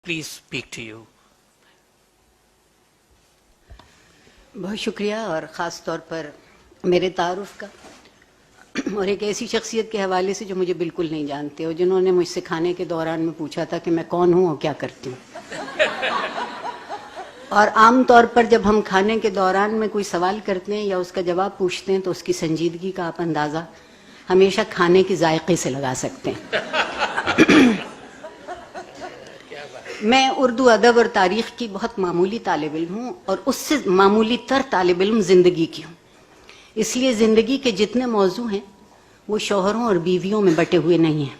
Please speak to you. بہت شکریہ اور خاص طور پر میرے تعارف کا اور ایک ایسی شخصیت کے حوالے سے جو مجھے بالکل نہیں جانتے اور جنہوں نے مجھ سے کھانے کے دوران میں پوچھا تھا کہ میں کون ہوں اور کیا کرتی ہوں. اور عام طور پر جب ہم کھانے کے دوران میں کوئی سوال کرتے ہیں یا اس کا جواب پوچھتے ہیں تو اس کی سنجیدگی کا آپ اندازہ ہمیشہ کھانے کے ذائقے سے لگا سکتے ہیں. میں اردو ادب اور تاریخ کی بہت معمولی طالب علم ہوں اور اس سے معمولی تر طالب علم زندگی کی ہوں. اس لیے زندگی کے جتنے موضوع ہیں وہ شوہروں اور بیویوں میں بٹے ہوئے نہیں ہیں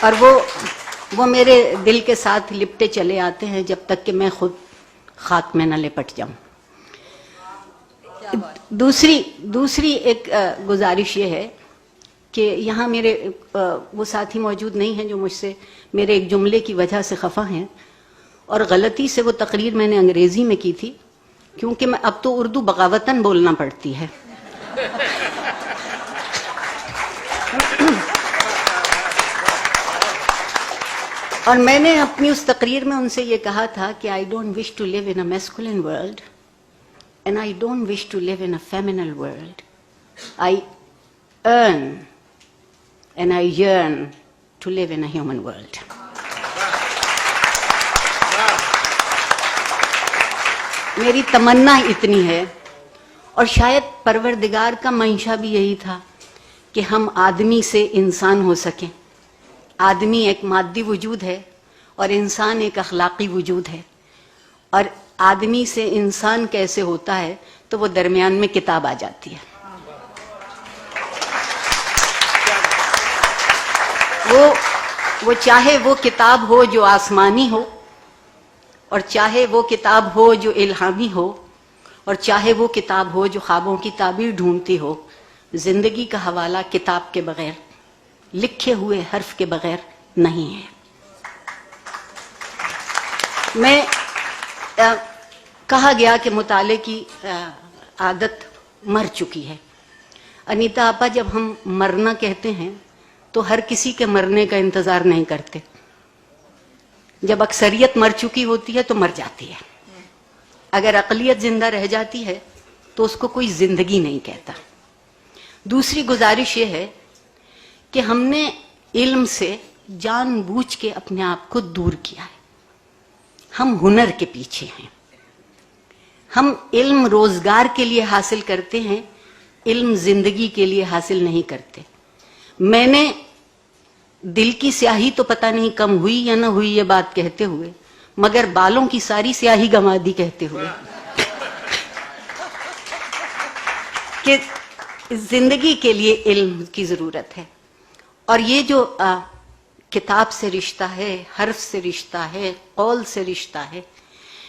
اور وہ میرے دل کے ساتھ لپٹے چلے آتے ہیں جب تک کہ میں خود خاک میں نہ لپٹ جاؤں. دوسری ایک گزارش یہ ہے کہ یہاں میرے وہ ساتھی موجود نہیں ہیں جو مجھ سے میرے ایک جملے کی وجہ سے خفا ہیں اور غلطی سے وہ تقریر میں نے انگریزی میں کی تھی کیونکہ میں اب تو اردو بغاوتاً بولنا پڑتی ہے. اور میں نے اپنی اس تقریر میں ان سے یہ کہا تھا کہ I don't wish to live in a masculine world and I don't wish to live in a feminine world. I earn and I yearn to live in a human world. میری تمنا اتنی ہے اور شاید پروردگار کا منشا بھی یہی تھا کہ ہم آدمی سے انسان ہو سکیں. آدمی ایک مادی وجود ہے اور انسان ایک اخلاقی وجود ہے اور آدمی سے انسان کیسے ہوتا ہے تو وہ درمیان میں کتاب آ جاتی ہے. وہ چاہے وہ کتاب ہو جو آسمانی ہو اور چاہے وہ کتاب ہو جو الہامی ہو اور چاہے وہ کتاب ہو جو خوابوں کی تعبیر ڈھونڈتی ہو. زندگی کا حوالہ کتاب کے بغیر لکھے ہوئے حرف کے بغیر نہیں ہے. میں کہا گیا کہ مطالعے کی عادت مر چکی ہے. انیتا آپا جب ہم مرنا کہتے ہیں تو ہر کسی کے مرنے کا انتظار نہیں کرتے. جب اکثریت مر چکی ہوتی ہے تو مر جاتی ہے. اگر اقلیت زندہ رہ جاتی ہے تو اس کو کوئی زندگی نہیں کہتا. دوسری گزارش یہ ہے کہ ہم نے علم سے جان بوجھ کے اپنے آپ کو دور کیا ہے. ہم ہنر کے پیچھے ہیں. ہم علم روزگار کے لیے حاصل کرتے ہیں, علم زندگی کے لیے حاصل نہیں کرتے. میں نے دل کی سیاہی تو پتہ نہیں کم ہوئی یا نہ ہوئی یہ بات کہتے ہوئے, مگر بالوں کی ساری سیاہی گنوا دی کہتے ہوئے کہ زندگی کے لیے علم کی ضرورت ہے. اور یہ جو کتاب سے رشتہ ہے, حرف سے رشتہ ہے, قول سے رشتہ ہے,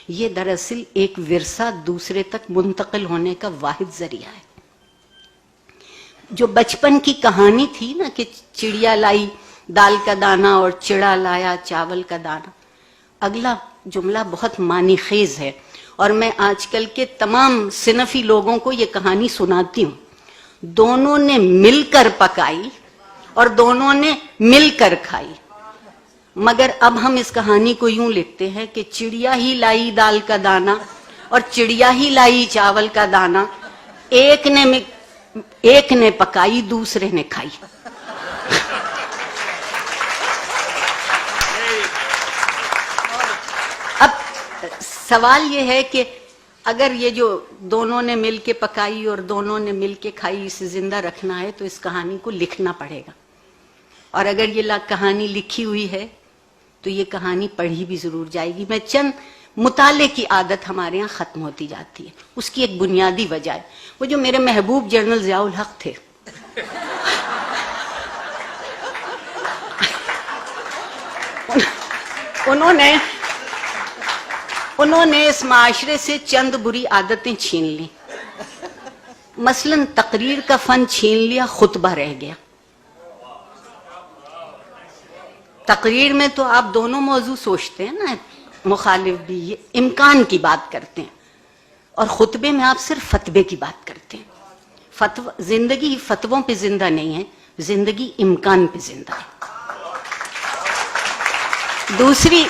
یہ دراصل ایک ورثہ دوسرے تک منتقل ہونے کا واحد ذریعہ ہے. جو بچپن کی کہانی تھی نا کہ چڑیا لائی دال کا دانہ اور چڑا لایا چاول کا دانہ, اگلا جملہ بہت معنی خیز ہے اور میں آج کل کے تمام صنفی لوگوں کو یہ کہانی سناتی ہوں. دونوں نے مل کر پکائی اور دونوں نے مل کر کھائی. مگر اب ہم اس کہانی کو یوں لکھتے ہیں کہ چڑیا ہی لائی دال کا دانہ اور چڑیا ہی لائی چاول کا دانہ, ایک نے پکائی دوسرے نے کھائی. اب سوال یہ ہے کہ اگر یہ جو دونوں نے مل کے پکائی اور دونوں نے مل کے کھائی اسے زندہ رکھنا ہے تو اس کہانی کو لکھنا پڑے گا. اور اگر یہ کہانی لکھی ہوئی ہے تو یہ کہانی پڑھی بھی ضرور جائے گی. میں چند مطالعے کی عادت ہمارے ہاں ختم ہوتی جاتی ہے. اس کی ایک بنیادی وجہ ہے وہ جو میرے محبوب جنرل ضیاء الحق تھے, انہوں نے اس معاشرے سے چند بری عادتیں چھین لی. مثلاً تقریر کا فن چھین لیا, خطبہ رہ گیا. تقریر میں تو آپ دونوں موضوع سوچتے ہیں نا, مخالف بھی, یہ امکان کی بات کرتے ہیں, اور خطبے میں آپ صرف فتوے کی بات کرتے ہیں. زندگی فتووں پہ زندہ نہیں ہے, زندگی امکان پہ زندہ ہے. دوسری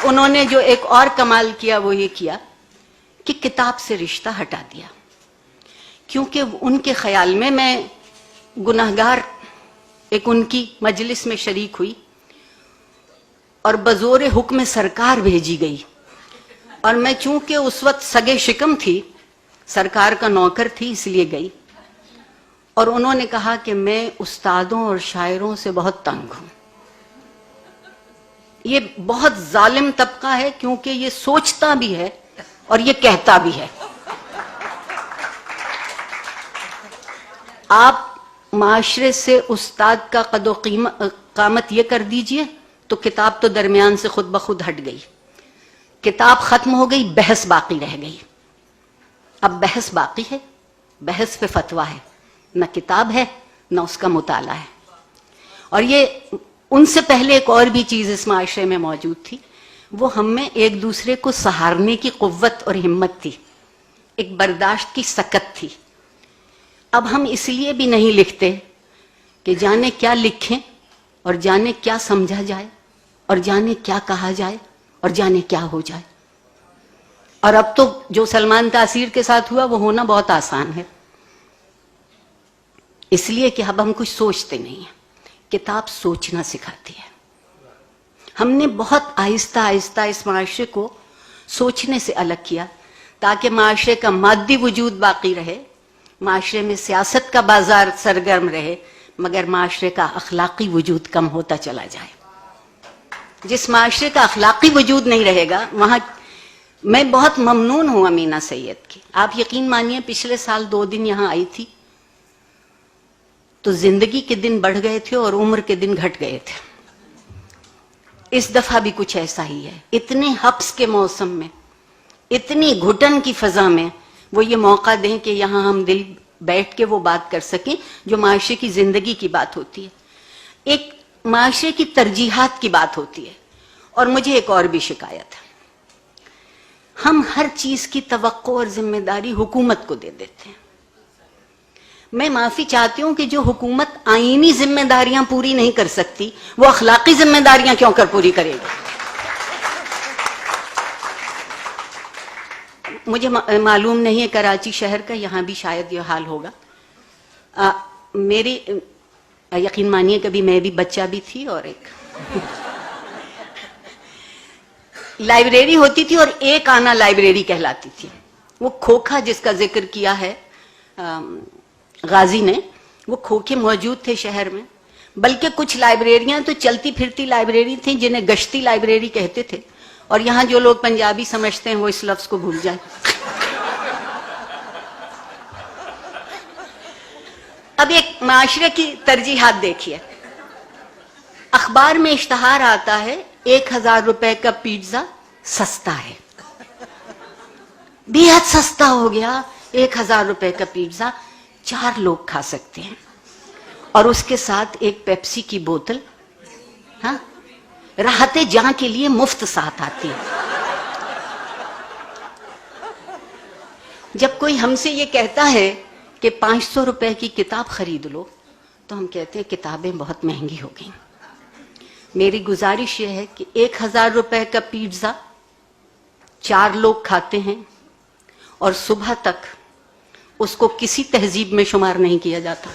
انہوں نے جو ایک اور کمال کیا وہ یہ کیا کہ کتاب سے رشتہ ہٹا دیا، کیونکہ ان کے خیال میں گناہگار ایک ان کی مجلس میں شریک ہوئی اور بزور حکم سرکار بھیجی گئی، اور میں چونکہ اس وقت سگے شکم تھی، سرکار کا نوکر تھی، اس لیے گئی. اور انہوں نے کہا کہ میں استادوں اور شاعروں سے بہت تنگ ہوں. یہ بہت ظالم طبقہ ہے، کیونکہ یہ سوچتا بھی ہے اور یہ کہتا بھی ہے. آپ معاشرے سے استاد کا قد و قامت یہ کر دیجئے تو کتاب تو درمیان سے خود بخود ہٹ گئی، کتاب ختم ہو گئی، بحث باقی رہ گئی. اب بحث باقی ہے، بحث پہ فتویٰ ہے، نہ کتاب ہے نہ اس کا مطالعہ ہے. اور یہ ان سے پہلے ایک اور بھی چیز اس معاشرے میں موجود تھی، وہ ہم میں ایک دوسرے کو سہارنے کی قوت اور ہمت تھی، ایک برداشت کی سکت تھی. اب ہم اس لیے بھی نہیں لکھتے کہ جانے کیا لکھیں اور جانے کیا سمجھا جائے اور جانے کیا کہا جائے اور جانے کیا ہو جائے. اور اب تو جو سلمان تاثیر کے ساتھ ہوا وہ ہونا بہت آسان ہے، اس لیے کہ اب ہم کچھ سوچتے نہیں ہیں. کتاب سوچنا سکھاتی ہے. ہم نے بہت آہستہ آہستہ اس معاشرے کو سوچنے سے الگ کیا تاکہ معاشرے کا مادی وجود باقی رہے، معاشرے میں سیاست کا بازار سرگرم رہے، مگر معاشرے کا اخلاقی وجود کم ہوتا چلا جائے. جس معاشرے کا اخلاقی وجود نہیں رہے گا وہاں میں بہت ممنون ہوں امینہ سید کی. آپ یقین مانیے پچھلے سال 2 دن یہاں آئی تھی تو زندگی کے دن بڑھ گئے تھے اور عمر کے دن گھٹ گئے تھے. اس دفعہ بھی کچھ ایسا ہی ہے. اتنے حبس کے موسم میں، اتنی گھٹن کی فضا میں وہ یہ موقع دیں کہ یہاں ہم دل بیٹھ کے وہ بات کر سکیں جو معاشرے کی زندگی کی بات ہوتی ہے، ایک معاشرے کی ترجیحات کی بات ہوتی ہے. اور مجھے ایک اور بھی شکایت ہے، ہم ہر چیز کی توقع اور ذمہ داری حکومت کو دے دیتے ہیں. میں معافی چاہتی ہوں کہ جو حکومت آئینی ذمہ داریاں پوری نہیں کر سکتی وہ اخلاقی ذمہ داریاں کیوں کر پوری کرے گی. مجھے معلوم نہیں ہے کراچی شہر کا، یہاں بھی شاید یہ حال ہوگا. میری یقین مانیے کبھی میں بھی بچہ بھی تھی اور ایک لائبریری ہوتی تھی اور ایک آنا لائبریری کہلاتی تھی. وہ کھوکھا جس کا ذکر کیا ہے غازی نے، وہ کھوکھے موجود تھے شہر میں، بلکہ کچھ لائبریریاں تو چلتی پھرتی لائبریری تھیں جنہیں گشتی لائبریری کہتے تھے. اور یہاں جو لوگ پنجابی سمجھتے ہیں وہ اس لفظ کو بھول جائیں. اب ایک معاشرے کی ترجیحات دیکھیے. اخبار میں اشتہار آتا ہے 1000 روپے کا پیزا سستا ہے، بے حد سستا ہو گیا. 1000 روپے کا پیزا 4 لوگ کھا سکتے ہیں، اور اس کے ساتھ ایک پیپسی کی بوتل راحت جاں کے لیے مفت ساتھ آتی ہے. جب کوئی ہم سے یہ کہتا ہے کہ 500 روپے کی کتاب خرید لو تو ہم کہتے ہیں کتابیں بہت مہنگی ہو گئیں. میری گزارش یہ ہے کہ 1000 روپے کا پیزا 4 لوگ کھاتے ہیں اور صبح تک اس کو کسی تہذیب میں شمار نہیں کیا جاتا.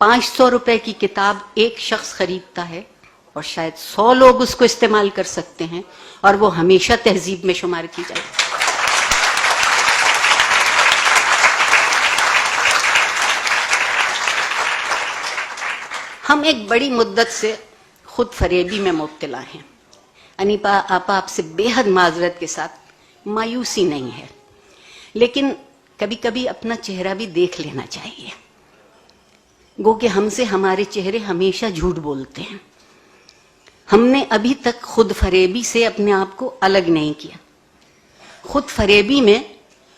500 روپے کی کتاب ایک شخص خریدتا ہے اور شاید 100 لوگ اس کو استعمال کر سکتے ہیں اور وہ ہمیشہ تہذیب میں شمار کی جائے. ہم ایک بڑی مدت سے خود فریبی میں مبتلا ہیں. انیپا آپا آپ سے بے حد معذرت کے ساتھ، مایوسی نہیں ہے، لیکن کبھی کبھی اپنا چہرہ بھی دیکھ لینا چاہیے. گو کہ ہم سے ہمارے چہرے ہمیشہ جھوٹ بولتے ہیں. ہم نے ابھی تک خود فریبی سے اپنے آپ کو الگ نہیں کیا. خود فریبی میں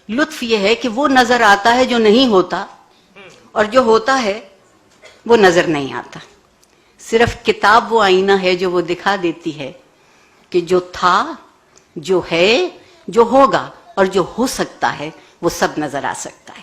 لطف یہ ہے کہ وہ نظر آتا ہے جو نہیں ہوتا، اور جو ہوتا ہے وہ نظر نہیں آتا. صرف کتاب وہ آئینہ ہے جو وہ دکھا دیتی ہے کہ جو تھا، جو ہے، جو ہوگا اور جو ہو سکتا ہے وہ سب نظر آ سکتا ہے.